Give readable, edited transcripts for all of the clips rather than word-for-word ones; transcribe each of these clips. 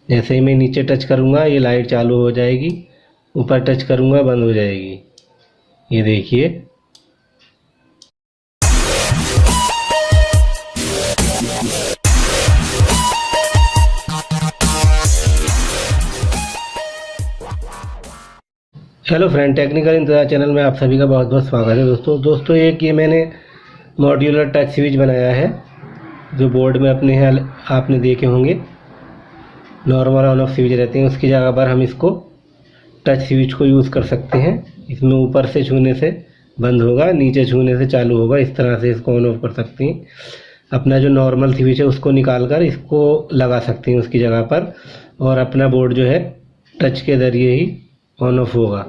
जैसे ही मैं नीचे टच करूँगा ये लाइट चालू हो जाएगी, ऊपर टच करूँगा बंद हो जाएगी। ये देखिए। हेलो फ्रेंड, टेक्निकल इंतजार चैनल में आप सभी का बहुत बहुत स्वागत है। दोस्तों एक ये मैंने मॉड्यूलर टच स्विच बनाया है जो बोर्ड में अपने हैं, आपने देखे होंगे। नॉर्मल ऑन ऑफ स्विच रहते हैं, उसकी जगह पर हम इसको टच स्विच को यूज़ कर सकते हैं। इसमें ऊपर से छूने से बंद होगा, नीचे छूने से चालू होगा। इस तरह से इसको ऑन ऑफ कर सकते हैं। अपना जो नॉर्मल स्विच है उसको निकाल कर इसको लगा सकते हैं उसकी जगह पर, और अपना बोर्ड जो है टच के ज़रिए ही ऑन ऑफ होगा।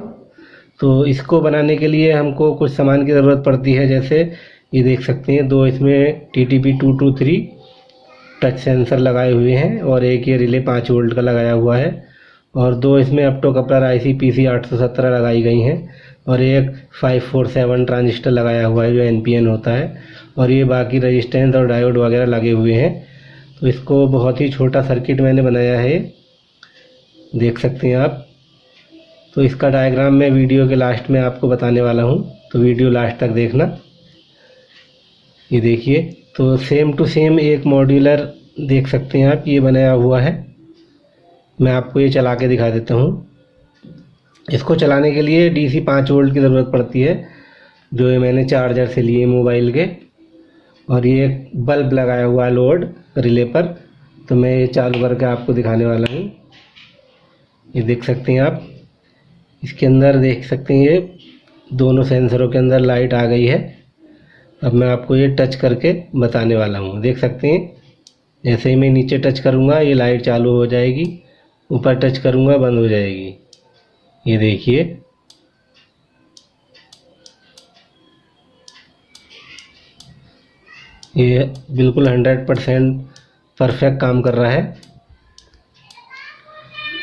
तो इसको बनाने के लिए हमको कुछ सामान की ज़रूरत पड़ती है। जैसे ये देख सकते हैं, दो इसमें TTP223 टच सेंसर लगाए हुए हैं, और एक ये रिले 5 वोल्ट का लगाया हुआ है, और दो इसमें ऑप्टो कपलर IC PC 817 लगाई गई हैं, और एक 547 ट्रांजिस्टर लगाया हुआ है जो NPN होता है, और ये बाकी रजिस्टेंस और डायोड वगैरह लगे हुए हैं। तो इसको बहुत ही छोटा सर्किट मैंने बनाया है, देख सकते हैं आप। तो इसका डायग्राम मैं वीडियो के लास्ट में आपको बताने वाला हूँ, तो वीडियो लास्ट तक देखना। ये देखिए, तो सेम टू सेम एक मॉड्यूलर देख सकते हैं आप, ये बनाया हुआ है। मैं आपको ये चला के दिखा देता हूँ। इसको चलाने के लिए DC 5 वोल्ट की ज़रूरत पड़ती है, जो ये मैंने चार्जर से लिए मोबाइल के, और ये एक बल्ब लगाया हुआ है लोड रिले पर। तो मैं ये चालू करके आपको दिखाने वाला हूँ। ये देख सकते हैं आप, इसके अंदर देख सकते हैं ये दोनों सेंसरों के अंदर लाइट आ गई है। अब मैं आपको ये टच करके बताने वाला हूँ। देख सकते हैं, जैसे ही मैं नीचे टच करूँगा ये लाइट चालू हो जाएगी, ऊपर टच करूँगा बंद हो जाएगी। ये देखिए। ये बिल्कुल 100% परफेक्ट काम कर रहा है।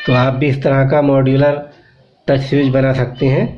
तो आप भी इस तरह का मॉड्यूलर टच स्विच बना सकते हैं।